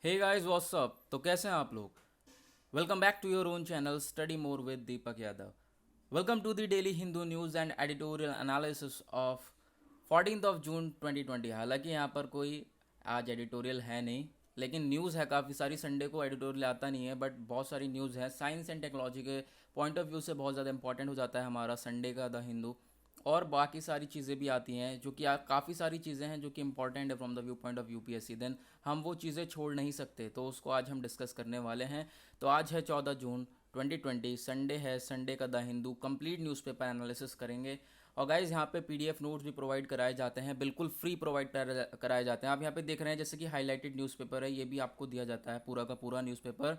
Hey guys what's up. तो कैसे हैं आप लोग? Welcome back to your own channel study more with Deepak Yadav. Welcome to the daily Hindu news and editorial analysis of 14th of June 2020। हालांकि यहाँ पर कोई आज एडिटोरियल है नहीं, लेकिन न्यूज़ है काफ़ी सारी। संडे को एडिटोरियल आता नहीं है, बट बहुत सारी न्यूज़ है। साइंस एंड टेक्नोलॉजी के पॉइंट ऑफ व्यू से बहुत ज़्यादा इंपॉर्टेंट हो जाता है हमारा संडे का द हिंदू। और बाकी सारी चीज़ें भी आती हैं जो कि काफ़ी सारी चीज़ें हैं जो कि इंपॉर्टेंट है from the view point of UPSC. Then हम वो चीज़ें छोड़ नहीं सकते, तो उसको आज हम डिस्कस करने वाले हैं। तो आज है 14 जून 2020, संडे है। संडे का the Hindu complete newspaper analysis करेंगे। और गाइज यहाँ पे पीडीएफ नोट्स भी प्रोवाइड कराए जाते हैं, बिल्कुल फ्री प्रोवाइड कराए जाते हैं। आप यहाँ पे देख रहे हैं जैसे कि हाईलाइटेड न्यूज़पेपर है, ये भी आपको दिया जाता है पूरा का पूरा न्यूज़पेपर।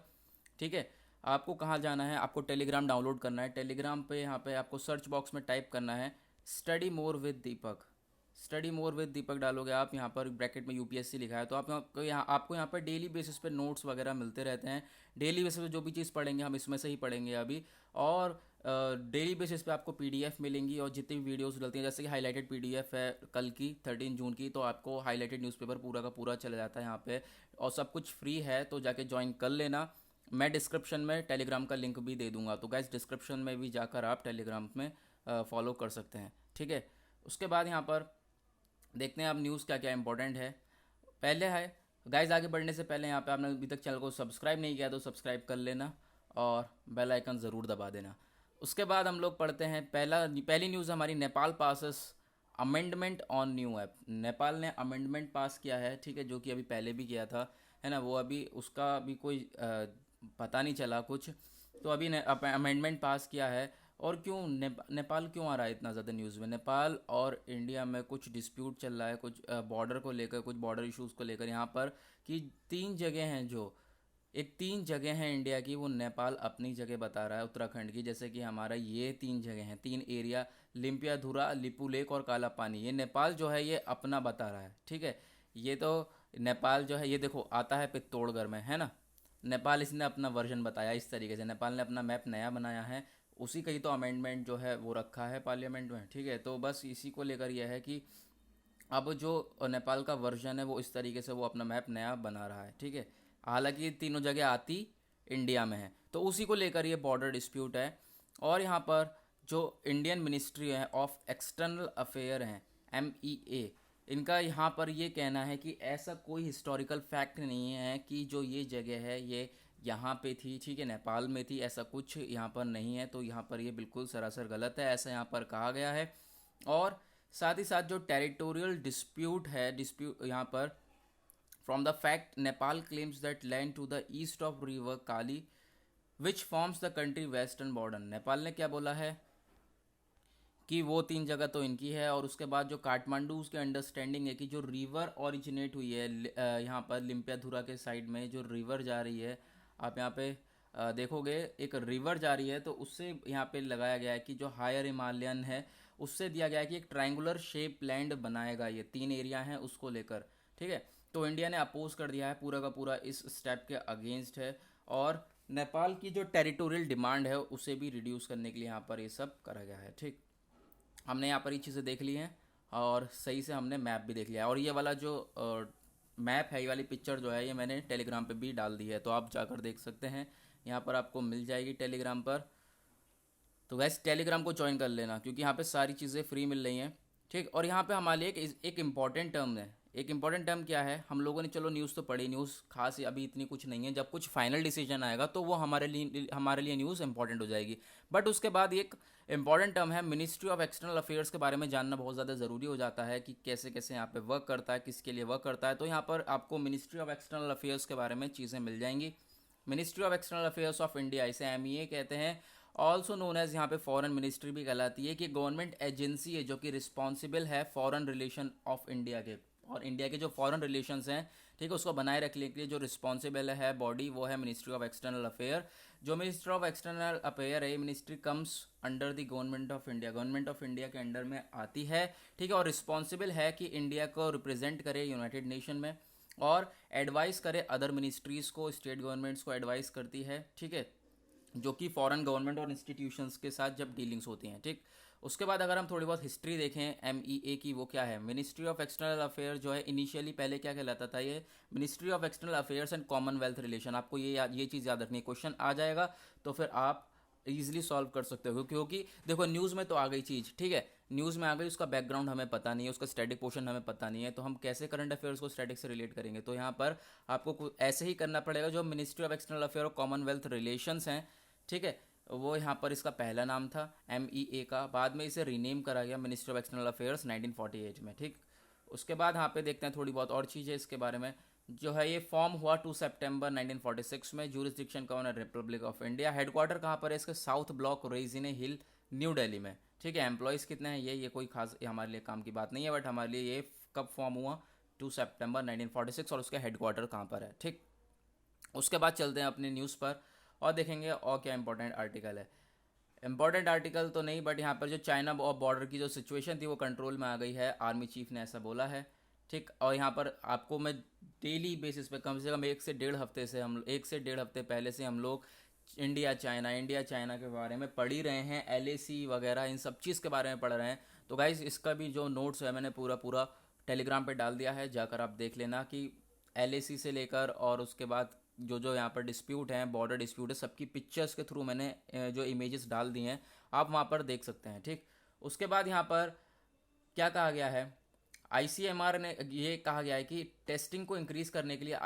ठीक है, आपको कहाँ जाना है? आपको टेलीग्राम डाउनलोड करना है। टेलीग्राम पे यहाँ पे आपको सर्च बॉक्स में टाइप करना है study more with Deepak. Study more with Deepak डालोगे आप, यहाँ पर ब्रैकेट में यूपीएससी लिखा है, तो आपको यहाँ पर डेली बेसिस पे नोट्स वगैरह मिलते रहते हैं। डेली बेसिस पे जो भी चीज़ पढ़ेंगे हम इसमें से ही पढ़ेंगे अभी। और डेली बेसिस पे आपको पीडीएफ मिलेंगी, और जितनी भी वीडियोस डलती हैं, जैसे कि हाईलाइटेड पीडीएफ है कल की 13 जून की, तो आपको हाईलाइटेड न्यूज़पेपर पूरा का पूरा चला जाता है यहाँ पे। और सब कुछ फ्री है, तो जाके ज्वाइन कर लेना। मैं डिस्क्रिप्शन में टेलीग्राम का लिंक भी दे दूंगा, तो गैस डिस्क्रिप्शन में भी जाकर आप टेलीग्राम में फॉलो कर सकते हैं। ठीक है, उसके बाद यहाँ पर देखते हैं आप न्यूज़ क्या क्या इंपॉर्टेंट है। पहले है गाइज, आगे बढ़ने से पहले यहाँ पे आपने अभी तक चैनल को सब्सक्राइब नहीं किया तो सब्सक्राइब कर लेना और बेल आइकन ज़रूर दबा देना। उसके बाद हम लोग पढ़ते हैं पहली न्यूज़ हमारी, Nepal passes amendment on new app. Nepal ने अमेंडमेंट पास किया है, ठीक है, जो कि अभी पहले भी किया था, है ना। वो अभी उसका अभी कोई पता नहीं चला कुछ, तो अभी अमेंडमेंट पास किया है। और क्यों नेपाल क्यों आ रहा है इतना ज़्यादा न्यूज़ में? नेपाल और इंडिया में कुछ डिस्प्यूट चल रहा है, कुछ बॉर्डर को लेकर, कुछ बॉर्डर इश्यूज़ को लेकर यहाँ पर। कि तीन जगह हैं इंडिया की, वो नेपाल अपनी जगह बता रहा है उत्तराखंड की। जैसे कि हमारा ये तीन जगह हैं, तीन एरिया, लिम्पियाधुरा, लिपू लेक और काला पानी, ये नेपाल जो है ये अपना बता रहा है। ठीक है, ये तो नेपाल जो है, ये देखो आता है पित्तौड़गढ़ में, है ना। नेपाल इसने अपना वर्जन बताया इस तरीके से, नेपाल ने अपना मैप नया बनाया है, उसी का ही तो अमेंडमेंट जो है वो रखा है पार्लियामेंट में। ठीक है, तो बस इसी को लेकर यह है कि अब जो नेपाल का वर्जन है वो इस तरीके से वो अपना मैप नया बना रहा है। ठीक है, हालांकि ये तीनों जगह आती इंडिया में है, तो उसी को लेकर ये बॉर्डर डिस्प्यूट है। और यहाँ पर जो इंडियन मिनिस्ट्री है ऑफ एक्सटर्नल अफेयर हैं, MEA, इनका यहाँ पर ये कहना है कि ऐसा कोई हिस्टोरिकल फैक्ट नहीं है कि जो ये जगह है ये यहाँ पे थी, ठीक है, नेपाल में थी, ऐसा कुछ यहाँ पर नहीं है। तो यहाँ पर ये बिल्कुल सरासर गलत है, ऐसा यहाँ पर कहा गया है। और साथ ही साथ जो टेरिटोरियल डिस्प्यूट यहाँ पर, from the fact Nepal claims that land to the east of river Kali which forms the country western border. Nepal ने क्या बोला है कि वो तीन जगह तो इनकी है, और उसके बाद जो काठमांडू उसके अंडरस्टैंडिंग है कि जो रिवर ओरिजिनेट हुई है यहाँ पर लिम्पियाधुरा के साइड में जो रिवर जा रही है, आप यहाँ पे देखोगे एक रिवर जा रही है, तो उससे यहाँ पे लगाया गया है कि जो हायर हिमालयन है उससे दिया गया है कि एक ट्रायंगुलर शेप लैंड बनाएगा, ये तीन एरिया हैं उसको लेकर। ठीक है, तो इंडिया ने अपोज कर दिया है, पूरा का पूरा इस स्टेप के अगेंस्ट है। और नेपाल की जो टेरिटोरियल डिमांड है उसे भी रिड्यूस करने के लिए यहाँ पर ये सब करा गया है। ठीक, हमने यहाँ पर ये चीज़ें देख ली हैं, और सही से हमने मैप भी देख लिया है। और ये वाला जो मैप है, ये वाली पिक्चर जो है, ये मैंने टेलीग्राम पे भी डाल दी है, तो आप जाकर देख सकते हैं, यहाँ पर आपको मिल जाएगी टेलीग्राम पर। तो वैसे टेलीग्राम को ज्वाइन कर लेना, क्योंकि यहाँ पे सारी चीज़ें फ्री मिल रही हैं। ठीक, और यहाँ पे हमारे लिए एक इम्पॉर्टेंट टर्म है। एक इम्पॉर्टेंट टर्म क्या है? हम लोगों ने चलो न्यूज़ तो पढ़ी, न्यूज़ खास अभी इतनी कुछ नहीं है, जब कुछ फाइनल डिसीजन आएगा तो वो हमारे लिए न्यूज़ इंपॉर्टेंट हो जाएगी। बट उसके बाद एक इंपॉर्टेंट टर्म है मिनिस्ट्री ऑफ एक्सटर्नल अफेयर्स के बारे में जानना बहुत ज़्यादा ज़रूरी हो जाता है कि कैसे कैसे यहाँ पे वर्क करता है, किसके लिए वर्क करता है। तो यहाँ पर आपको मिनिस्ट्री ऑफ एक्सटर्नल अफेयर्स के बारे में चीज़ें मिल जाएंगी। Ministry of external affairs of India, इसे MEA कहते हैं, ऑल्सो नोन एज, यहाँ पे फॉरेन मिनिस्ट्री भी कहलाती है, कि गवर्नमेंट एजेंसी है जो कि रिस्पॉन्सिबल है फॉरेन रिलेशन ऑफ इंडिया के, और इंडिया के जो फॉरेन रिलेशंस हैं, ठीक है, उसको बनाए रखने के लिए जो रिस्पॉन्सिबल है बॉडी, वो है मिनिस्ट्री ऑफ एक्सटर्नल अफेयर। जो मिनिस्ट्री ऑफ एक्सटर्नल अफेयर है, ये ministry comes under the government of India, government of India के अंडर में आती है। ठीक है, और रिस्पॉन्सिबल है कि इंडिया को रिप्रेजेंट करे यूनाइटेड नेशन में, और एडवाइस करे अदर मिनिस्ट्रीज़ को, स्टेट गवर्नमेंट्स को एडवाइस करती है। ठीक है, जो कि फॉरेन गवर्नमेंट और इंस्टीट्यूशंस के साथ जब डीलिंग्स होती हैं। ठीक, उसके बाद अगर हम थोड़ी बहुत हिस्ट्री देखें MEA की, वो क्या है, मिनिस्ट्री ऑफ एक्सटर्नल अफेयर जो है इनिशियली पहले क्या कहलाता था, ये ministry of external affairs and Commonwealth relation. आपको ये चीज़ याद रखनी है, क्वेश्चन आ जाएगा तो फिर आप इजीली सॉल्व कर सकते हो, क्योंकि देखो न्यूज़ में तो आ गई चीज़, ठीक है, न्यूज़ में आ गई, उसका बैकग्राउंड हमें पता नहीं है, उसका स्टैटिक पोर्शन हमें पता नहीं है, तो हम कैसे करंट अफेयर्स को स्टैटिक से रिलेट करेंगे। तो यहाँ पर आपको ऐसे ही करना पड़ेगा, जो मिनिस्ट्री ऑफ एक्सटर्नल अफेयर और कॉमनवेल्थ रिलेशंस हैं, ठीक है, वो यहाँ पर इसका पहला नाम था MEA का, बाद में इसे रीनेम करा गया मिनिस्ट्री ऑफ एक्सटर्नल अफेयर्स 1948 में, ठीक। उसके बाद यहाँ पे देखते हैं थोड़ी बहुत और चीज़ें इसके बारे में। जो है ये फॉर्म हुआ 2 सितंबर 1946 में, जूरिसडिक्शन कौन है, रिपब्लिक ऑफ इंडिया। हेडक्वार्टर कहाँ पर है इसके, साउथ ब्लॉक रेजिने हिल, न्यू दिल्ली में, ठीक है। एम्प्लॉयज़ कितने हैं, ये कोई खास हमारे लिए काम की बात नहीं है, बट हमारे लिए ये कब फॉर्म हुआ, 2 सितंबर 1946, और उसका हेडक्वार्टर कहाँ पर है, ठीक। उसके बाद चलते हैं अपनी न्यूज़ पर और देखेंगे और क्या इंपॉर्टेंट आर्टिकल है। इंपॉर्टेंट आर्टिकल तो नहीं, बट यहाँ पर जो चाइना और बॉर्डर की जो सिचुएशन थी वो कंट्रोल में आ गई है, आर्मी चीफ ने ऐसा बोला है, ठीक। और यहाँ पर आपको मैं डेली बेसिस पे कम से कम 1 से 1.5 हफ्ते पहले से हम लोग इंडिया चाइना के बारे में पढ़ ही रहे हैं, LAC वगैरह इन सब चीज़ के बारे में पढ़ रहे हैं। तो गाइज इसका भी जो नोट्स है मैंने पूरा पूरा टेलीग्राम पे डाल दिया है, जाकर आप देख लेना कि LAC से लेकर और उसके बाद जो जो यहाँ पर डिस्प्यूट हैं, बॉर्डर डिस्प्यूट है, सबकी पिक्चर्स के थ्रू मैंने जो इमेजेस डाल दी हैं, आप वहाँ पर देख सकते हैं, ठीक। उसके बाद यहाँ पर क्या कहा गया है, ICMR ने ये कहा गया है कि टेस्टिंग को इंक्रीज़ करने के लिए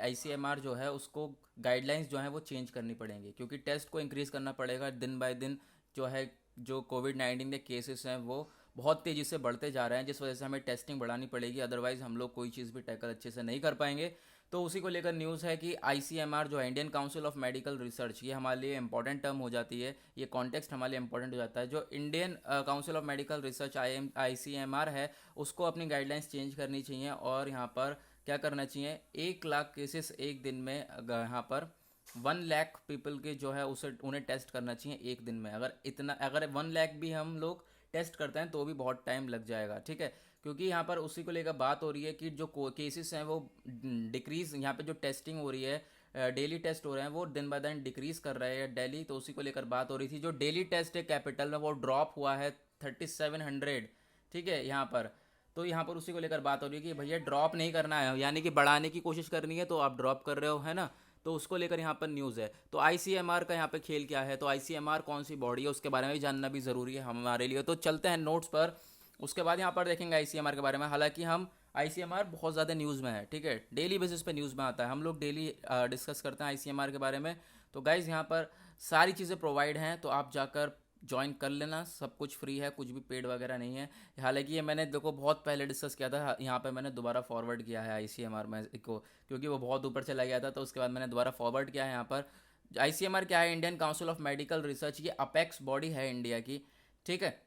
ICMR जो है उसको गाइडलाइंस जो है वो चेंज करनी पड़ेंगी, क्योंकि टेस्ट को इंक्रीज़ करना पड़ेगा दिन बाय दिन। जो है जो कोविड-19 के केसेस हैं वो बहुत तेज़ी से बढ़ते जा रहे हैं, जिस वजह से हमें टेस्टिंग बढ़ानी पड़ेगी, अदरवाइज़ हम लोग कोई चीज़ भी टैकल अच्छे से नहीं कर पाएंगे। तो उसी को लेकर न्यूज़ है कि ICMR जो है, Indian council of medical research, ये हमारे लिए इंपॉर्टेंट टर्म हो जाती है, ये कॉन्टेक्स्ट हमारे लिए इंपॉर्टेंट हो जाता है। जो Indian council of medical research ICMR है, उसको अपनी गाइडलाइंस चेंज करनी चाहिए, और यहाँ पर क्या करना चाहिए, 1 लाख केसेस एक दिन में, यहाँ पर 1 लाख पीपल के जो है उसे उन्हें टेस्ट करना चाहिए एक दिन में। अगर 1 लाख भी हम लोग टेस्ट करते हैं तो भी बहुत टाइम लग जाएगा, ठीक है, क्योंकि यहाँ पर उसी को लेकर बात हो रही है कि जो केसेस हैं वो डिक्रीज़, यहाँ पे जो टेस्टिंग हो रही है, डेली टेस्ट हो रहे हैं वो दिन ब दिन डिक्रीज़ कर रहे हैं डेली। तो उसी को लेकर बात हो रही थी, जो डेली टेस्ट है कैपिटल में वो ड्रॉप हुआ है 3700, ठीक है यहाँ पर। तो यहाँ पर उसी को लेकर बात हो रही है कि भैया ड्रॉप नहीं करना है, यानी कि बढ़ाने की कोशिश करनी है तो आप ड्रॉप कर रहे हो, है ना। तो उसको लेकर यहाँ पर न्यूज़ है। तो ICMR का यहाँ पे खेल क्या है, तो ICMR कौन सी बॉडी है उसके बारे में भी जानना भी ज़रूरी है हमारे लिए। तो चलते हैं नोट्स पर। उसके बाद यहाँ पर देखेंगे ICMR के बारे में। हालांकि हम ICMR बहुत ज़्यादा न्यूज़ में है, ठीक है, डेली बेसिस पे न्यूज़ में आता है, हम लोग डेली डिस्कस करते हैं ICMR के बारे में। तो गाइज़ यहाँ पर सारी चीज़ें प्रोवाइड हैं, तो आप जाकर ज्वाइन कर लेना, सब कुछ फ्री है, कुछ भी पेड वगैरह नहीं है। हालांकि ये मैंने देखो बहुत पहले डिस्कस किया था, यहाँ पे मैंने दोबारा फॉरवर्ड किया है ICMR में को, क्योंकि वो बहुत ऊपर चला गया था, तो उसके बाद मैंने दोबारा फॉरवर्ड किया है यहाँ पर। ICMR क्या है, Indian council of medical research, ये अपेक्स बॉडी है इंडिया की, ठीक है।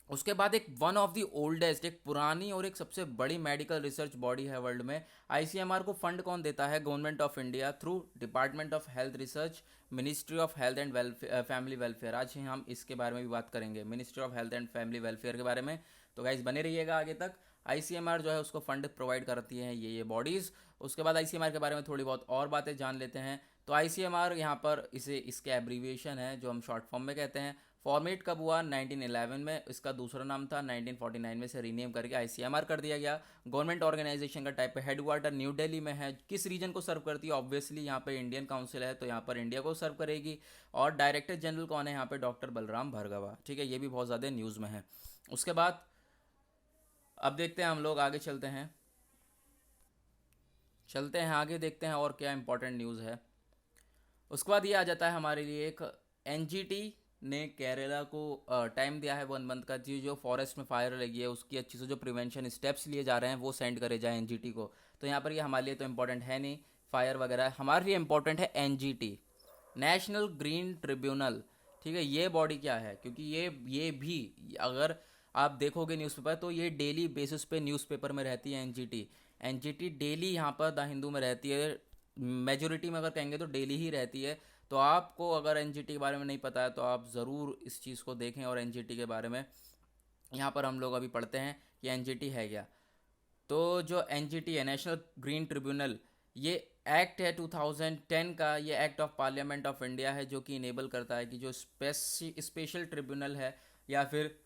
उसके बाद एक वन ऑफ द ओल्डेस्ट, एक पुरानी और एक सबसे बड़ी मेडिकल रिसर्च बॉडी है वर्ल्ड में। ICMR को फंड कौन देता है, government of India through department of health research, ministry of health and family welfare. आज हम इसके बारे में भी बात करेंगे, ministry of health and family welfare के बारे में। तो गाइज बने रहिएगा आगे तक। ICMR जो है उसको फंड प्रोवाइड करती हैं ये बॉडीज़। उसके बाद ICMR के बारे में थोड़ी बहुत और बातें जान लेते हैं। तो ICMR यहाँ पर इसके एब्रीविएशन है जो हम शॉर्ट फॉर्म में कहते हैं। फॉर्मेट कब हुआ, 1911 में, इसका दूसरा नाम था, 1949 में से रीनेम करके ICMR कर दिया गया। गवर्नमेंट ऑर्गेनाइजेशन का टाइप है, हेडक्वार्टर न्यू दिल्ली में है। किस रीजन को सर्व करती है, ऑब्वियसली यहाँ पे इंडियन काउंसिल है तो यहाँ पर इंडिया को सर्व करेगी। और डायरेक्टर जनरल कौन है यहाँ पे, डॉक्टर बलराम भार्गवा, ठीक है, ये भी बहुत ज़्यादा न्यूज़ में है। उसके बाद अब देखते हैं हम लोग आगे चलते हैं आगे, देखते हैं और क्या इंपॉर्टेंट न्यूज़ है। उसके बाद ये आ जाता है हमारे लिए एक, NGT ने केरला को टाइम दिया है 1 मंथ का, जो फॉरेस्ट में फायर लगी है उसकी अच्छी से जो प्रिवेंशन स्टेप्स लिए जा रहे हैं वो सेंड करे जाए NGT को। तो यहाँ पर ये हमारे लिए तो इम्पोर्टेंट है नहीं, फायर वगैरह, हमारे लिए इम्पोर्टेंट है NGT, नेशनल ग्रीन ट्रिब्यूनल, ठीक है। ये बॉडी क्या है, क्योंकि ये भी अगर आप देखोगे न्यूज़पेपर तो ये डेली बेसिस पे न्यूज़पेपर में रहती है NGT डेली यहाँ पर द हिंदू में रहती है, मेजोरिटी में अगर कहेंगे तो डेली ही रहती है। तो आपको अगर NGT के बारे में नहीं पता है तो आप ज़रूर इस चीज़ को देखें, और NGT के बारे में यहाँ पर हम लोग अभी पढ़ते हैं कि NGT है क्या। तो जो NGT है, नेशनल ग्रीन ट्रिब्यूनल, ये एक्ट है 2010 का, ये act of parliament of India है जो कि इनेबल करता है कि जो स्पेशल ट्रिब्यूनल है या फिर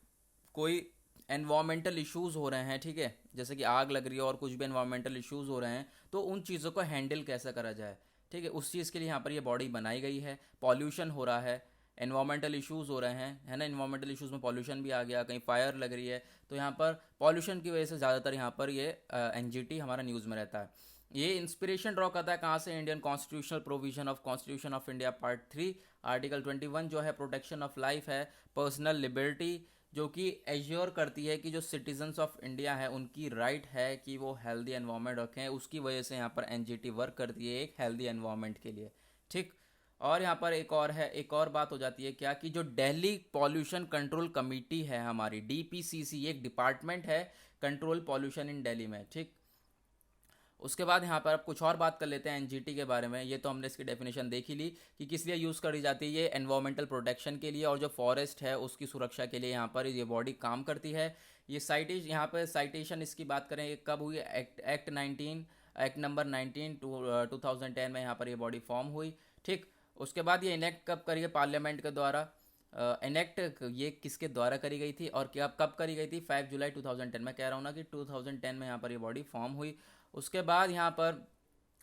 कोई एनवायरमेंटल इश्यूज़ हो रहे हैं, ठीक है, जैसे कि आग लग रही है और कुछ भी एनवायरमेंटल इश्यूज़ हो रहे हैं, तो उन चीज़ों को हैंडल कैसे करा जाए, ठीक है, उस चीज़ के लिए यहाँ पर ये बॉडी बनाई गई है। पॉल्यूशन हो रहा है, एनवायरमेंटल इश्यूज़ हो रहे हैं, है ना, एनवायरमेंटल इश्यूज़ में पॉल्यूशन भी आ गया, कहीं फायर लग रही है, तो यहाँ पर पॉल्यूशन की वजह से ज़्यादातर यहाँ पर ये एनजीटी हमारा न्यूज़ में रहता है। ये इंस्पिरेशन ड्रॉ करता है कहाँ से, Indian constitutional provision of constitution of India part 3 article 21 जो है प्रोटेक्शन ऑफ लाइफ है, पर्सनल लिबर्टी, जो कि एश्योर करती है कि जो सिटीजन्स ऑफ इंडिया है उनकी राइट है कि वो हेल्दी एनवायरनमेंट रखें, उसकी वजह से यहाँ पर एनजीटी वर्क करती है एक हेल्दी एनवायरनमेंट के लिए, ठीक। और यहाँ पर एक और है, एक और बात हो जाती है क्या, कि जो दिल्ली पॉल्यूशन कंट्रोल कमेटी है हमारी, डीपीसीसी, एक डिपार्टमेंट है कंट्रोल पॉल्यूशन इन दिल्ली में, ठीक। उसके बाद यहाँ पर अब कुछ और बात कर लेते हैं एनजीटी के बारे में। ये तो हमने इसकी डेफिनेशन देख ही ली कि किस लिए यूज़ करी जाती है, ये एनवायरमेंटल प्रोटेक्शन के लिए और जो फॉरेस्ट है उसकी सुरक्षा के लिए यहाँ पर ये बॉडी काम करती है। ये साइटेशन, यहाँ पर साइटेशन इसकी बात करें, ये कब हुई, एक्ट नंबर 19 2010 में यहाँ पर ये बॉडी फॉर्म हुई, ठीक। उसके बाद ये इनेक्ट कब करी है, पार्लियामेंट के द्वारा। इनेक्ट ये किसके द्वारा करी गई थी और क्या कब करी गई थी, 5 जुलाई 2010, मैं कह रहा हूँ ना कि 2010 में यहाँ पर ये बॉडी फॉर्म हुई। उसके बाद यहाँ पर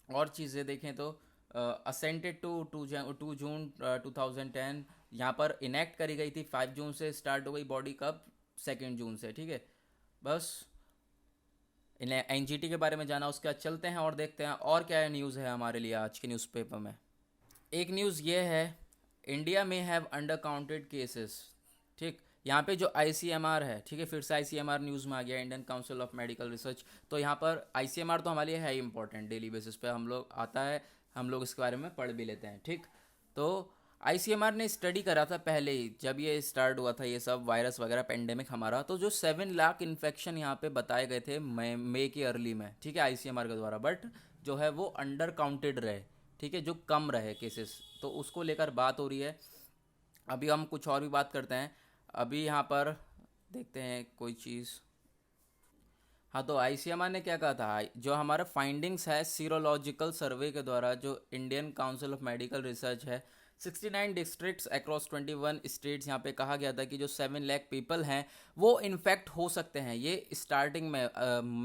और चीज़ें देखें तो असेंटेड टू 2 जून 2010 यहाँ पर इनेक्ट करी गई थी, 5 जून से स्टार्ट हो गई बॉडी, कब, 2 जून से, ठीक है। बस एनजीटी के बारे में जाना, उसके बाद चलते हैं और देखते हैं और क्या न्यूज़ है हमारे लिए आज के न्यूज़पेपर में। एक न्यूज़ ये है, इंडिया में हैव अंडर काउंटेड केसेस, ठीक। यहाँ पे जो आईसीएमआर है, ठीक है, फिर से आईसीएमआर न्यूज़ में आ गया, Indian council of medical research. तो यहाँ पर आईसीएमआर तो हमारे लिए है इंपॉर्टेंट, डेली बेसिस पे हम लोग आता है, हम लोग इसके बारे में पढ़ भी लेते हैं, ठीक। तो आईसीएमआर ने स्टडी करा था पहले ही, जब ये स्टार्ट हुआ था ये सब वायरस वगैरह पेंडेमिक हमारा, तो जो 7 लाख इन्फेक्शन यहाँ पे बताए गए थे मई के अर्ली में, ठीक है, आईसीएमआर के द्वारा, बट जो है वो अंडर काउंटेड रहे, ठीक है, जो कम रहे केसेस, तो उसको लेकर बात हो रही है। अभी हम कुछ और भी बात करते हैं। अभी यहाँ पर देखते हैं कोई चीज़। हाँ, तो आईसीएमआर ने क्या कहा था, जो हमारा फाइंडिंग्स है सीरोलॉजिकल सर्वे के द्वारा, जो Indian council of medical research है, 69 डिस्ट्रिक्ट्स अक्रॉस 21 स्टेट्स, यहाँ पे कहा गया था कि जो 7 लाख पीपल हैं वो इन्फेक्ट हो सकते हैं। ये स्टार्टिंग में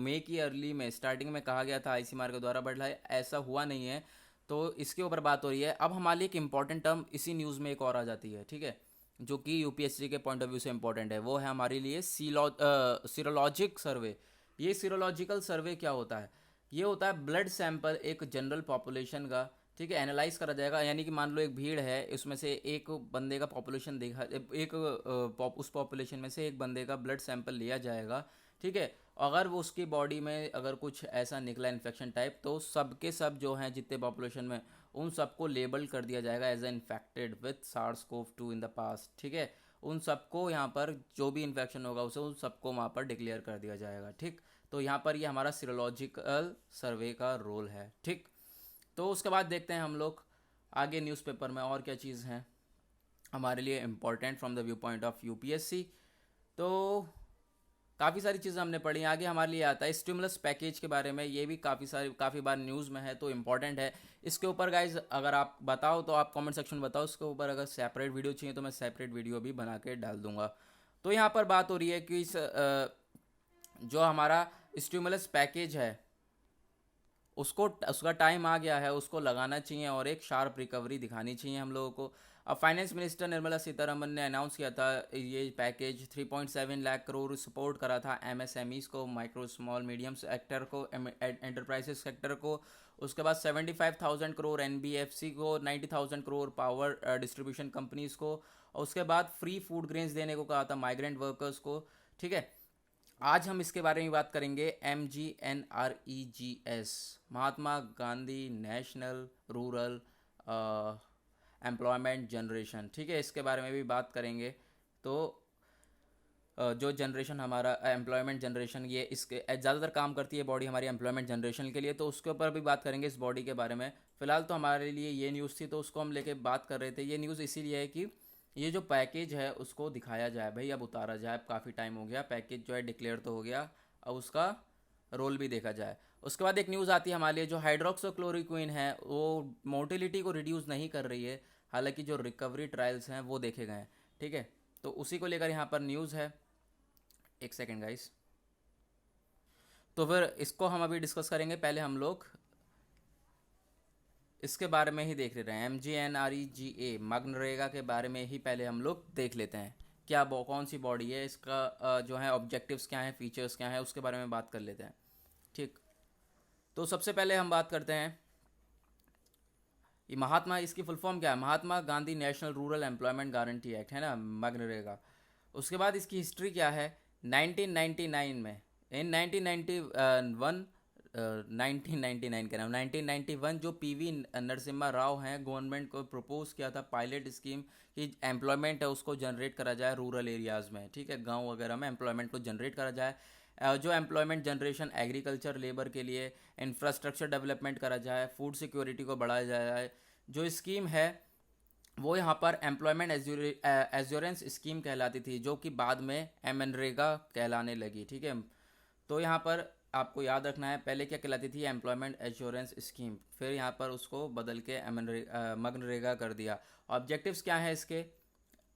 मई की अर्ली में स्टार्टिंग में कहा गया था आईसीएमआर के द्वारा, बट ऐसा हुआ नहीं है, तो इसके ऊपर बात हो रही है। अब हमारे लिए एक इंपॉर्टेंट टर्म इसी न्यूज़ में एक और आ जाती है, ठीक है, जो कि यूपीएससी के पॉइंट ऑफ व्यू से इंपॉर्टेंट है, वो है हमारे लिए सीरोलॉजिक सर्वे। ये सीरोलॉजिकल सर्वे क्या होता है, ये होता है ब्लड सैंपल एक जनरल पॉपुलेशन का, ठीक है, एनालाइज करा जाएगा। यानी कि मान लो एक भीड़ है, उसमें से एक बंदे का पॉपुलेशन देखा, उस पॉपुलेशन में से एक बंदे का ब्लड सैंपल लिया जाएगा, ठीक है। अगर वो उसकी बॉडी में अगर कुछ ऐसा निकला इन्फेक्शन टाइप, तो सब के सब जो हैं जितने पॉपुलेशन में, उन सबको लेबल कर दिया जाएगा as a infected with SARS-CoV-2 in the past, ठीक है। उन सबको यहाँ पर जो भी इन्फेक्शन होगा उसे उन सबको वहाँ पर डिक्लेयर कर दिया जाएगा, ठीक। तो यहाँ पर ये हमारा सीरोलॉजिकल सर्वे का रोल है, ठीक। तो उसके बाद देखते हैं हम लोग आगे न्यूज़पेपर में और क्या चीज़ हैं हमारे लिए important from the view point of UPSC. तो काफ़ी सारी चीज़ें हमने पढ़ी। आगे हमारे लिए आता है स्टिमुलस पैकेज के बारे में, ये भी काफ़ी बार न्यूज़ में है, तो इम्पॉर्टेंट है। इसके ऊपर गाइज अगर आप बताओ तो आप कमेंट सेक्शन में बताओ, इसके ऊपर अगर सेपरेट वीडियो चाहिए तो मैं सेपरेट वीडियो भी बना के डाल दूंगा। तो यहाँ पर बात हो रही है कि जो हमारा स्टिमुलस पैकेज है उसका टाइम आ गया है, उसको लगाना चाहिए और एक शार्प रिकवरी दिखानी चाहिए हम लोगों को। अब फाइनेंस मिनिस्टर निर्मला सीतारमन ने अनाउंस किया था ये पैकेज 3.7 लाख करोड़ सपोर्ट करा था एमएसएमईज को, माइक्रो स्मॉल मीडियम सेक्टर को, एंटरप्राइजेस सेक्टर को। उसके बाद 75,000 करोड़ एनबीएफसी को, 90,000 करोड़ पावर डिस्ट्रीब्यूशन कंपनीज को, और उसके बाद फ्री फूड ग्रेन्स देने को कहा था माइग्रेंट वर्कर्स को, ठीक है। आज हम इसके बारे में बात करेंगे, MGNREGS, Mahatma Gandhi national rural employment generation, ठीक है, इसके बारे में भी बात करेंगे। तो जो जनरेशन हमारा एम्प्लॉयमेंट जनरेशन, ये इसके ज़्यादातर काम करती है बॉडी हमारी एम्प्लॉयमेंट जनरेशन के लिए, तो उसके ऊपर भी बात करेंगे इस बॉडी के बारे में। फ़िलहाल तो हमारे लिए ये न्यूज़ थी, तो उसको हम लेके बात कर रहे थे। ये न्यूज़ इसीलिए है कि ये जो पैकेज है उसको दिखाया जाए भाई, अब उतारा जाए, अब काफ़ी टाइम हो गया, पैकेज जो है डिक्लेयर तो हो गया, अब उसका रोल भी देखा जाए। उसके बाद एक न्यूज़ आती है हमारे लिए, जो हाइड्रोक्सोक्लोरोक्विन है वो मोर्टेलिटी को रिड्यूस नहीं कर रही है, हालांकि जो रिकवरी ट्रायल्स हैं वो देखे गए हैं, ठीक है। तो उसी को लेकर यहाँ पर न्यूज़ है। एक सेकेंड गाइस। तो फिर इसको हम अभी डिस्कस करेंगे। पहले हम लोग इसके बारे में ही देख लेते हैं, MGNREGA मनरेगा के बारे में ही पहले हम लोग देख लेते हैं। क्या कौन सी बॉडी है, इसका जो है ऑब्जेक्टिव्स क्या हैं, फीचर्स क्या हैं, उसके बारे में बात कर लेते हैं। ठीक, तो सबसे पहले हम बात करते हैं ये महात्मा, इसकी फुल फॉर्म क्या है, Mahatma Gandhi national rural employment guarantee act है ना, मनरेगा। उसके बाद इसकी हिस्ट्री क्या है, 1999 में, इन 1991 1999 कह रहा हूँ, 1991 जो PV नरसिम्हा राव हैं, गवर्नमेंट को प्रपोज किया था पायलट स्कीम कि एम्प्लॉयमेंट है उसको जनरेट करा जाए रूरल एरियाज़ में, ठीक है, गांव वगैरह में एम्प्लॉयमेंट को जनरेट करा जाए। जो एम्प्लॉयमेंट जनरेशन एग्रीकल्चर लेबर के लिए, इंफ्रास्ट्रक्चर डेवलपमेंट करा जाए, फूड सिक्योरिटी को बढ़ाया जाए। जो स्कीम है वो यहाँ पर एम्प्लॉयमेंट एश्योरेंस स्कीम कहलाती थी, जो कि बाद में मनरेगा कहलाने लगी, ठीक है। तो यहाँ पर आपको याद रखना है, पहले क्या कहलाती थी, एम्प्लॉयमेंट एश्योरेंस स्कीम, फिर यहाँ पर उसको बदल के मनरेगा कर दिया। ऑब्जेक्टिव्स क्या हैं इसके,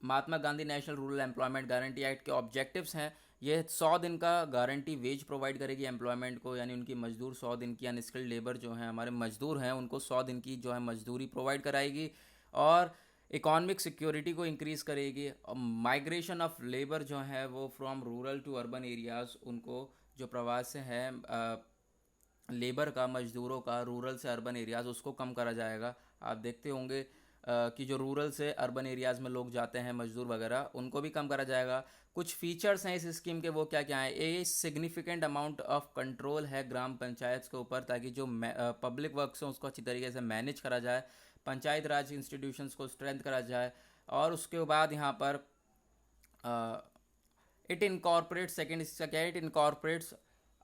Mahatma Gandhi national rural employment guarantee act के ऑब्जेक्टिव्स हैं, ये 100 दिन का गारंटी वेज प्रोवाइड करेगी एम्प्लॉयमेंट को, यानी उनकी मजदूर 100 दिन की, अनस्किल्ड लेबर जो हैं हमारे मजदूर हैं उनको 100 दिन की जो है मजदूरी प्रोवाइड कराएगी। और इकोनॉमिक सिक्योरिटी को इंक्रीज़ करेगी। माइग्रेशन ऑफ लेबर जो है वो from rural to urban areas, उनको जो प्रवास है लेबर का, मजदूरों का रूरल से अर्बन एरियाज़, उसको कम करा जाएगा। आप देखते होंगे कि जो रूरल से अर्बन एरियाज़ में लोग जाते हैं मजदूर वगैरह, उनको भी कम करा जाएगा। कुछ फीचर्स हैं इस स्कीम के, वो क्या क्या हैं, ये सिग्निफिकेंट अमाउंट ऑफ कंट्रोल है ग्राम पंचायत के ऊपर, ताकि जो पब्लिक वर्क्स हैं उसको अच्छी तरीके से मैनेज करा जाए, पंचायत राज इंस्टीट्यूशंस को स्ट्रेंथ करा जाए। और उसके बाद यहाँ पर इट इनकॉर्पोरेट, सेकेंड इसका क्या है, इट इनकॉर्पोरेट्स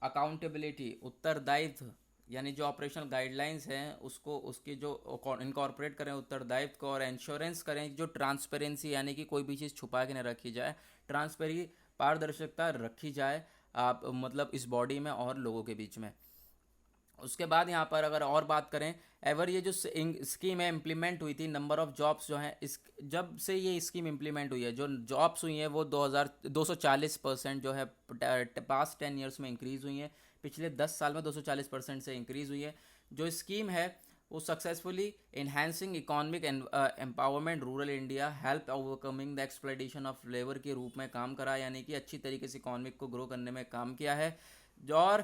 अकाउंटेबिलिटी, उत्तरदायित्व, यानी जो ऑपरेशनल गाइडलाइंस हैं उसको, उसकी जो इनकॉर्पोरेट करें उत्तरदायित्व को, और इंश्योरेंस करें जो ट्रांसपेरेंसी, यानी कि कोई भी चीज़ छुपा के न रखी जाए, ट्रांसपेरी पारदर्शिता रखी जाए आप मतलब इस बॉडी में और लोगों के बीच में। उसके बाद यहाँ पर अगर और बात करें, एवर ये जो स्कीम है इम्प्लीमेंट हुई थी, नंबर ऑफ़ जॉब्स जो हैं इस, जब से ये स्कीम इम्प्लीमेंट हुई है, जो जॉब्स हुई हैं वो 240% जो है पास्ट 10 ईयर्स में इंक्रीज़ हुई हैं, पिछले 10 साल में 240% से इंक्रीज़ हुई है। जो स्कीम है वो successfully enhancing economic empowerment rural India, help overcoming the exploitation of labour के रूप में काम करा, यानी कि अच्छी तरीके से इकोनॉमिक को ग्रो करने में काम किया है। और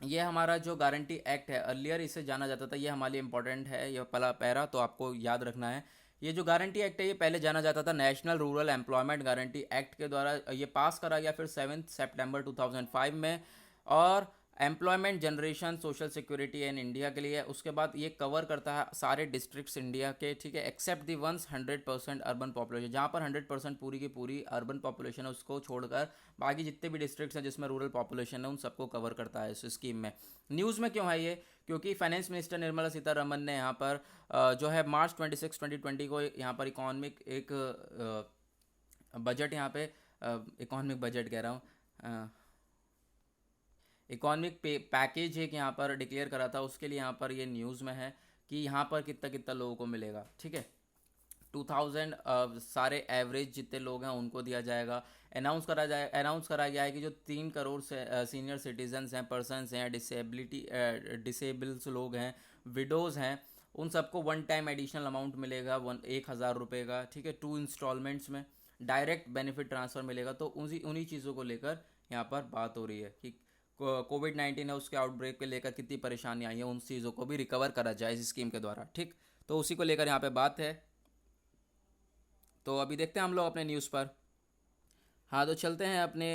ये हमारा जो गारंटी एक्ट है, अर्लियर इसे जाना जाता था, ये हमारे लिए इंपॉर्टेंट है, ये पहला पैरा तो आपको याद रखना है। ये जो गारंटी एक्ट है ये पहले जाना जाता था national rural employment guarantee act के द्वारा, ये पास करा गया फिर 7 सितंबर 2005 में, और employment generation social security in India के लिए। उसके बाद ये कवर करता है सारे डिस्ट्रिक्ट्स इंडिया के, ठीक है, except the ones 100% urban population, जहाँ पर 100% पूरी की पूरी अर्बन पॉपुलेशन है उसको छोड़कर बाकी जितने भी डिस्ट्रिक्ट्स हैं जिसमें रूरल पॉपुलेशन है उन सबको कवर करता है इस स्कीम में। न्यूज़ में क्यों है ये, क्योंकि फाइनेंस मिनिस्टर निर्मला सीतारमन ने यहाँ पर जो है मार्च 26, 2020 को यहाँ पर इकोनॉमिक एक बजट, यहाँ पे इकोनॉमिक बजट कह रहा हूँ, इकोनॉमिक पैकेज एक यहाँ पर डिक्लेयर करा था, उसके लिए यहाँ पर ये न्यूज़ में है कि यहाँ पर कितना कितना लोगों को मिलेगा, ठीक है। 2000 सारे एवरेज जितने लोग हैं उनको दिया जाएगा। अनाउंस करा गया है कि जो 3 करोड़ से सीनियर सिटीजन्स हैं, पर्सनस हैं, डिसेबल्स लोग हैं, विडोज़ हैं, उन सबको वन टाइम एडिशनल अमाउंट मिलेगा 1,000 रुपये का, ठीक है, 2 इंस्टॉलमेंट्स में डायरेक्ट बेनिफिट ट्रांसफ़र मिलेगा। तो उन्हीं चीज़ों को लेकर यहाँ पर बात हो रही है कि कोविड-19 है उसके आउटब्रेक के लेकर कितनी परेशानी आई है, उन चीज़ों को भी रिकवर करा जाए इस स्कीम के द्वारा, ठीक। तो उसी को लेकर यहाँ पे बात है। तो अभी देखते हैं हम लोग अपने न्यूज़ पर। हाँ, तो चलते हैं अपने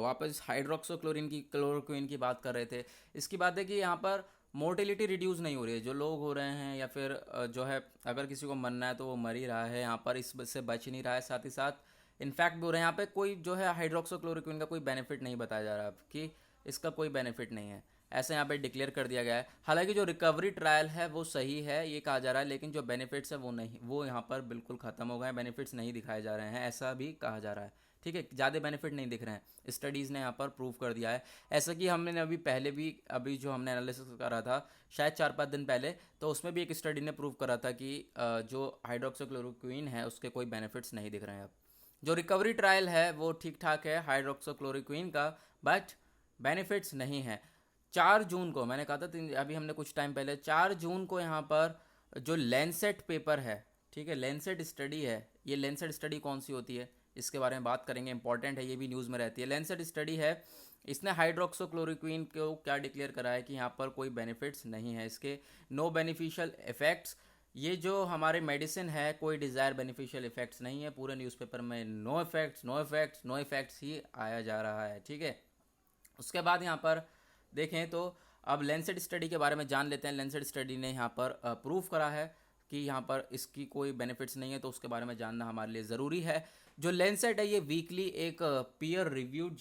वापस क्लोरोक्विन की बात कर रहे थे। इसकी बात है कि यहाँ पर मोर्टेलिटी रिड्यूस नहीं हो रही है, जो लोग हो रहे हैं या फिर जो है अगर किसी को मरना है तो वो मर ही रहा है, यहाँ पर इससे बच नहीं रहा है, साथ ही साथ इनफैक्ट भी हो रहे हैं। यहाँ पे कोई जो है हाइड्रोक्सोक्लोरोक्विन का कोई बेनिफिट नहीं बताया जा रहा है कि इसका कोई बेनिफिट नहीं है, ऐसे यहाँ पे डिक्लेयर कर दिया गया है। हालांकि जो रिकवरी ट्रायल है वो सही है ये कहा जा रहा है, लेकिन जो बेनिफिट्स है वो नहीं, वो यहाँ पर बिल्कुल ख़त्म हो गए हैं, बेनिफिट्स नहीं दिखाए जा रहे हैं, ऐसा भी कहा जा रहा है, ठीक है, ज़्यादा बेनिफिट नहीं दिख रहे हैं, स्टडीज़ ने यहाँ पर प्रूव कर दिया है। ऐसा कि हमने अभी पहले भी जो हमने एनालिसिस करा था शायद 4-5 दिन पहले, तो उसमें भी एक स्टडी ने प्रूव करा था कि जो हाइड्रोक्सीक्लोरोक्विन है उसके कोई बेनिफिट्स नहीं दिख रहे हैं अब। जो रिकवरी ट्रायल है वो ठीक ठाक है हाइड्रोक्सोक्लोरोक्विन का, बट बेनिफिट्स नहीं है। 4 जून को मैंने कहा था, अभी हमने कुछ टाइम पहले 4 जून को यहाँ पर जो लेंसेट पेपर है, ठीक है, लेंसेट स्टडी है, ये लेंसेट स्टडी कौन सी होती है इसके बारे में बात करेंगे, इंपॉर्टेंट है, ये भी न्यूज़ में रहती है। लेंसेट स्टडी है, इसने हाइड्रोक्सोक्लोरोक्विन को क्या डिक्लेयर करा है कि यहाँ पर कोई बेनिफिट्स नहीं है इसके, नो बेनिफिशियल इफेक्ट्स। ये जो हमारे मेडिसिन है कोई डिज़ायर बेनिफिशियल इफेक्ट्स नहीं है, पूरे न्यूज़पेपर में no effects no effects no effects ही आया जा रहा है, ठीक है। उसके बाद यहाँ पर देखें तो अब लेंसेट स्टडी के बारे में जान लेते हैं। लेंसेट स्टडी ने यहाँ पर प्रूव करा है कि यहाँ पर इसकी कोई बेनिफिट्स नहीं है, तो उसके बारे में जानना हमारे लिए ज़रूरी है। जो लेंसेट है ये वीकली एक peer reviewed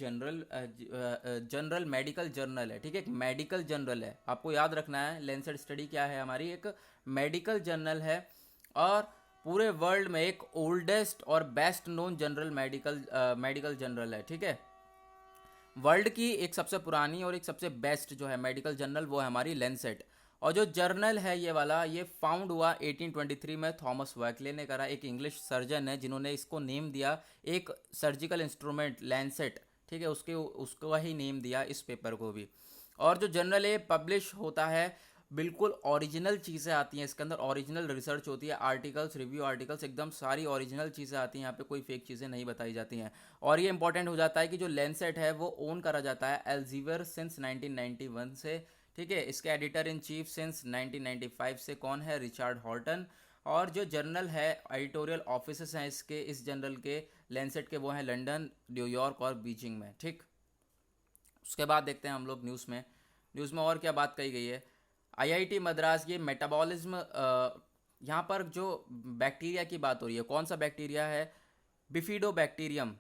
general medical journal है, ठीक है, एक मेडिकल जर्नल है, आपको याद रखना है। लेंसेट स्टडी क्या है, हमारी एक मेडिकल जर्नल है, और पूरे वर्ल्ड में एक ओल्डेस्ट और best known general medical journal है, ठीक है। वर्ल्ड की एक सबसे पुरानी और एक सबसे बेस्ट जो है मेडिकल जर्नल वो है हमारी लेंसेट। और जो जर्नल है ये वाला, ये फाउंड हुआ 1823 में, थॉमस वैकले ने करा, एक इंग्लिश सर्जन है जिन्होंने इसको नेम दिया, एक सर्जिकल इंस्ट्रूमेंट लेंसेट, ठीक है, उसको ही नेम दिया इस पेपर को भी। और जो जर्नल ये पब्लिश होता है, बिल्कुल ओरिजिनल चीज़ें आती हैं इसके अंदर, ओरिजिनल रिसर्च होती है, आर्टिकल्स, रिव्यू आर्टिकल्स, एकदम सारी ओरिजिनल चीज़ें आती हैं, यहाँ पे कोई फेक चीज़ें नहीं बताई जाती हैं। और ये इंपॉर्टेंट हो जाता है कि जो लेंसेट है वो ओन करा जाता है एल्जीवियर सिंस 1991 से, ठीक है। इसके एडिटर इन चीफ सिंस 1995 से कौन है, रिचर्ड हॉर्टन। और जो जर्नल है, एडिटोरियल ऑफिस हैं इसके, इस जर्नल के लेंसेट के, वो हैं लंदन, न्यूयॉर्क और बीजिंग में, ठीक। उसके बाद देखते हैं हम लोग न्यूज़ में और क्या बात कही गई है। आईआईटी मद्रास, ये मेटाबॉलिज्म, यहाँ पर जो बैक्टीरिया की बात हो रही है, कौन सा बैक्टीरिया है, बिफिडोबैक्टीरियम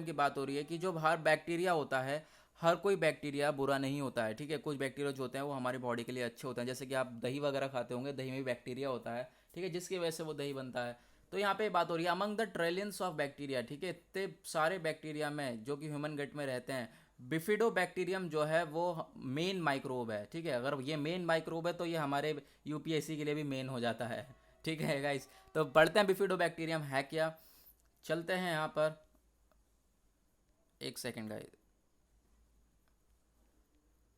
की बात हो रही है कि जो हर बैक्टीरिया होता है, हर कोई बैक्टीरिया बुरा नहीं होता है, ठीक है। कुछ बैक्टीरिया जो होते हैं वो हमारी बॉडी के लिए अच्छे होते हैं, जैसे कि आप दही वगैरह खाते होंगे, दही में भी बैक्टीरिया होता है, ठीक है, जिसकी वजह से वो दही बनता है। तो यहाँ पे बात हो रही है among the trillions of bacteria, ठीक है, इतने सारे बैक्टीरिया में जो कि ह्यूमन गट में रहते हैं, बिफिडोबैक्टीरियम जो है वो मेन माइक्रोब है, ठीक है। अगर ये मेन माइक्रोब है तो ये हमारे यूपीएससी के लिए भी मेन हो जाता है, ठीक है गाइस। तो पढ़ते हैं बिफिडोबैक्टीरियम है क्या, चलते हैं यहाँ पर, एक सेकेंड गाइस।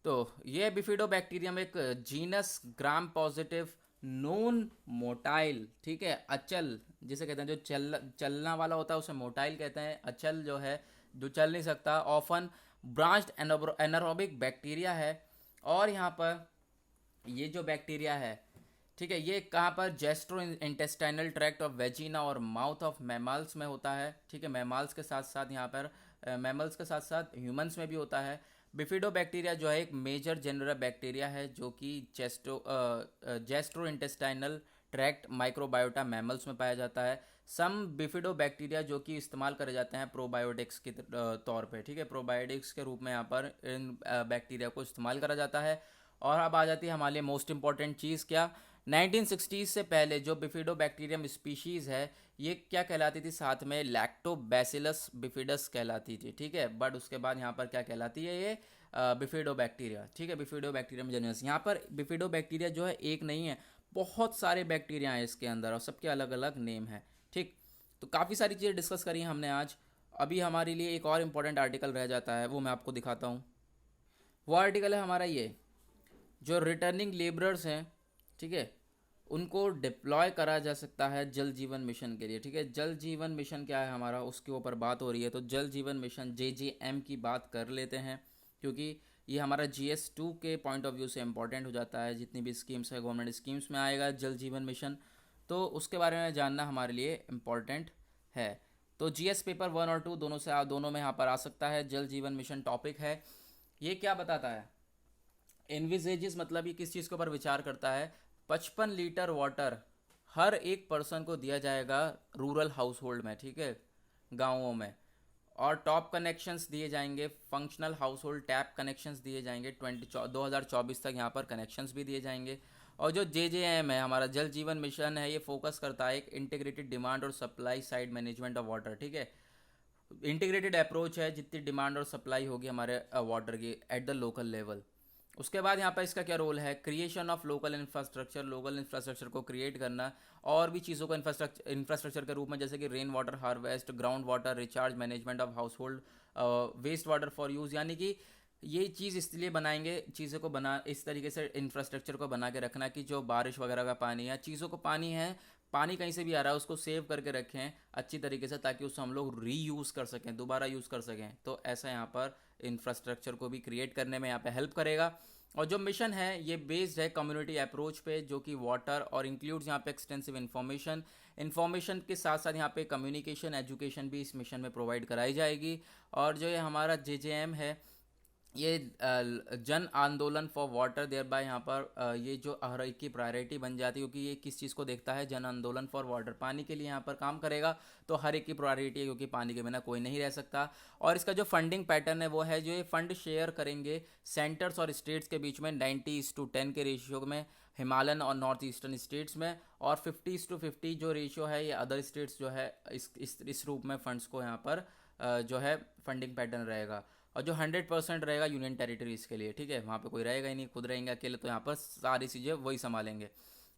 तो ये बिफिडोबैक्टीरियम एक genus gram positive non motile, ठीक है, अचल जिसे कहते हैं, जो चलना वाला होता है उसे मोटाइल कहते हैं, अचल जो है जो चल नहीं सकता, ऑफन ब्रांच्ड एनारोबिक बैक्टीरिया है। और यहाँ पर ये जो बैक्टीरिया है, ठीक है, ये कहाँ पर, जेस्ट्रो इंटेस्टाइनल ट्रैक्ट ऑफ वेजिना और माउथ ऑफ मैमल्स में होता है, ठीक है। मैमल्स के साथ साथ यहाँ पर मैमल्स के साथ साथ ह्यूमंस में भी होता है। बिफिडोबैक्टीरिया जो है एक मेजर जेनरल बैक्टीरिया है जो कि जेस्ट्रो इंटेस्टाइनल ट्रैक्ट माइक्रोबायोटा मैमल्स में पाया जाता है। सम बिफिडोबैक्टीरिया जो कि इस्तेमाल करे जाते हैं प्रोबायोटिक्स के तौर पे, ठीक है, प्रोबायोटिक्स के रूप में यहाँ पर इन बैक्टीरिया को इस्तेमाल करा जाता है। और अब आ जाती है हमारे लिए मोस्ट इंपॉर्टेंट चीज़, क्या, 1960 से पहले जो बिफिडोबैक्टीरियम स्पीशीज़ है ये क्या कहलाती थी, साथ में लैक्टोबैसिलस बिफिडस कहलाती थी, ठीक है। बट उसके बाद यहाँ पर क्या कहलाती है, ये बिफिडोबैक्टीरिया, ठीक है, बिफिडोबैक्टीरियम जेनस। यहाँ पर बिफिडोबैक्टीरिया जो है एक नहीं है, बहुत सारे बैक्टीरिया हैं इसके अंदर और सबके अलग अलग नेम है, ठीक। तो काफ़ी सारी चीज़ें डिस्कस करी हैं हमने आज। अभी हमारे लिए एक और इम्पॉर्टेंट आर्टिकल रह जाता है, वो मैं आपको दिखाता हूँ। वो आर्टिकल है हमारा ये, जो रिटर्निंग लेबरर्स हैं, ठीक है, उनको डिप्लॉय करा जा सकता है जल जीवन मिशन के लिए, ठीक है। जल जीवन मिशन क्या है हमारा, उसके ऊपर बात हो रही है। तो जल जीवन मिशन JJM की बात कर लेते हैं, क्योंकि ये हमारा GS2 के पॉइंट ऑफ व्यू से इम्पॉर्टेंट हो जाता है। जितनी भी स्कीम्स है गवर्नमेंट स्कीम्स में आएगा जल जीवन मिशन, तो उसके बारे में जानना हमारे लिए इम्पॉर्टेंट है। तो GS पेपर 1 और 2 दोनों में यहाँ पर आ सकता है। जल जीवन मिशन टॉपिक है, ये क्या बताता है, एनविजेजेस, मतलब ये किस चीज़ के ऊपर विचार करता है, 55 लीटर वाटर हर एक पर्सन को दिया जाएगा रूरल हाउस होल्ड में, ठीक है, गाँवों में। और टॉप कनेक्शंस दिए जाएंगे, functional house hold tap connections दिए जाएंगे, 2024 तक यहाँ पर कनेक्शंस भी दिए जाएंगे। और जो JJM है हमारा जल जीवन मिशन है, ये फोकस करता है एक इंटीग्रेटेड डिमांड और supply side management of water, ठीक है। इंटीग्रेटेड अप्रोच है, जितनी डिमांड और सप्लाई होगी हमारे वाटर की एट द लोकल लेवल, उसके बाद यहाँ पर इसका क्या रोल है, क्रिएशन ऑफ लोकल इंफ्रास्ट्रक्चर को क्रिएट करना, और भी चीज़ों को इंफ्रास्ट्रक्चर के रूप में, जैसे कि rain water harvest, ground water recharge, management of household waste water for use. यानी कि ये चीज़ इसलिए बनाएंगे, चीज़ों को बना इस तरीके से इंफ्रास्ट्रक्चर को बना के रखना कि जो बारिश वगैरह का पानी है, चीज़ों को पानी है, पानी कहीं से भी आ रहा है उसको सेव करके रखें अच्छी तरीके से, ताकि उसको हम लोग रीयूज़ कर सकें, दोबारा यूज़ कर सकें। तो ऐसा यहाँ पर इंफ्रास्ट्रक्चर को भी क्रिएट करने में यहाँ पे हेल्प करेगा। और जो मिशन है ये बेस्ड है कम्युनिटी अप्रोच पे, जो कि वाटर और इंक्लूड्स यहाँ पे एक्सटेंसिव इन्फॉर्मेशन के साथ साथ यहाँ पे कम्युनिकेशन एजुकेशन भी इस मिशन में प्रोवाइड कराई जाएगी। और जो ये हमारा JJM है, ये जन आंदोलन फॉर वाटर, देयर बाय यहाँ पर ये जो हर एक की प्रायोरिटी बन जाती है, क्योंकि ये किस चीज़ को देखता है, जन आंदोलन फॉर वाटर, पानी के लिए यहाँ पर काम करेगा। तो हर एक की प्रायोरिटी है, क्योंकि पानी के बिना कोई नहीं रह सकता। और इसका जो फंडिंग पैटर्न है वो है, जो ये फंड शेयर करेंगे सेंटर्स और स्टेट्स के बीच में 90:10 के रेशियो में, हिमालयन और नॉर्थ ईस्टर्न स्टेट्स में, और 50:50 जो रेशियो है ये अदर स्टेट्स जो है इस रूप में फंड्स को यहाँ पर जो है फंडिंग पैटर्न रहेगा। और जो 100% रहेगा यूनियन टेरिटरीज़ के लिए, ठीक है, वहाँ पे कोई रहेगा ही नहीं, खुद रहेंगे अकेले, तो यहाँ पर सारी चीज़ें वही संभालेंगे।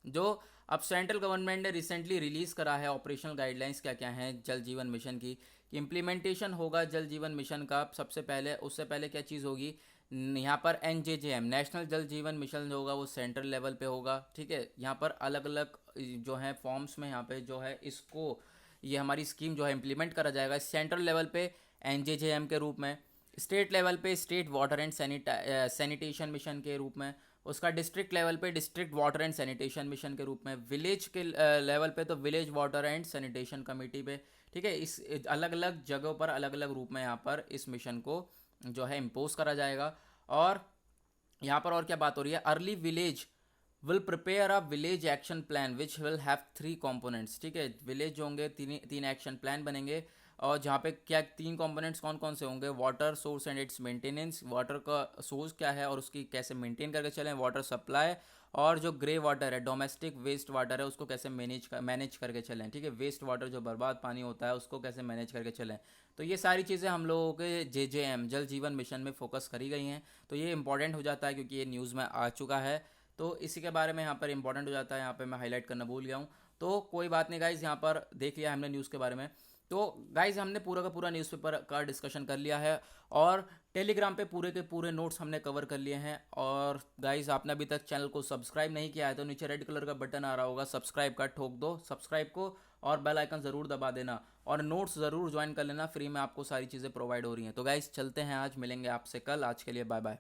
जो अब सेंट्रल गवर्नमेंट ने रिसेंटली रिलीज़ करा है ऑपरेशनल गाइडलाइंस क्या क्या हैं जल जीवन मिशन की, कि इम्प्लीमेंटेशन होगा जल जीवन मिशन का। सबसे पहले, उससे पहले क्या चीज़ होगी, यहाँ पर NJJM नेशनल जल जीवन मिशन जो होगा वो सेंट्रल लेवल पे होगा, ठीक है। यहाँ पर अलग अलग जो है फॉर्म्स में यहाँ पे जो है इसको, ये हमारी स्कीम जो है इम्प्लीमेंट करा जाएगा सेंट्रल लेवल पे NJJM के रूप में, स्टेट लेवल पे state water and sanitation mission के रूप में, उसका डिस्ट्रिक्ट लेवल पे district water and sanitation mission के रूप में, विलेज के लेवल पे तो village water and sanitation committee पे, ठीक है। इस अलग अलग जगहों पर अलग अलग रूप में यहाँ पर इस मिशन को जो है इम्पोज करा जाएगा। और यहाँ पर और क्या बात हो रही है, early village will prepare a village action plan which will have 3 components, ठीक है। विलेज जो होंगे तीन एक्शन प्लान बनेंगे, और जहाँ पे क्या 3 कंपोनेंट्स कौन कौन से होंगे, water source and it's maintenance, water का सोर्स क्या है और उसकी कैसे मेंटेन करके चलें, वाटर सप्लाई, और जो ग्रे वाटर है, डोमेस्टिक वेस्ट वाटर है, उसको कैसे मैनेज करके चलें, ठीक है। वेस्ट वाटर जो बर्बाद पानी होता है उसको कैसे मैनेज करके चलें। तो ये सारी चीज़ें हम लोगों के JJM जल जीवन मिशन में फोकस करी गई हैं। तो ये इंपॉर्टेंट हो जाता है क्योंकि ये न्यूज़ में आ चुका है, तो इसी के बारे में यहाँ पर इंपॉर्टेंट हो जाता है, यहाँ पर मैं हाईलाइट करना भूल गया हूँ। तो कोई बात नहीं गाइज़, यहाँ पर देख लिया हमने न्यूज़ के बारे में। तो गाइज हमने पूरा का पूरा न्यूज़पेपर का डिस्कशन कर लिया है, और टेलीग्राम पे पूरे के पूरे नोट्स हमने कवर कर लिए हैं। और गाइज आपने अभी तक चैनल को सब्सक्राइब नहीं किया है तो नीचे रेड कलर का बटन आ रहा होगा, सब्सक्राइब का ठोक दो सब्सक्राइब को, और बेल आइकन ज़रूर दबा देना, और नोट्स ज़रूर ज्वाइन कर लेना, फ्री में आपको सारी चीज़ें प्रोवाइड हो रही हैं। तो गाइज चलते हैं, आज मिलेंगे आपसे कल, आज के लिए बाय बाय।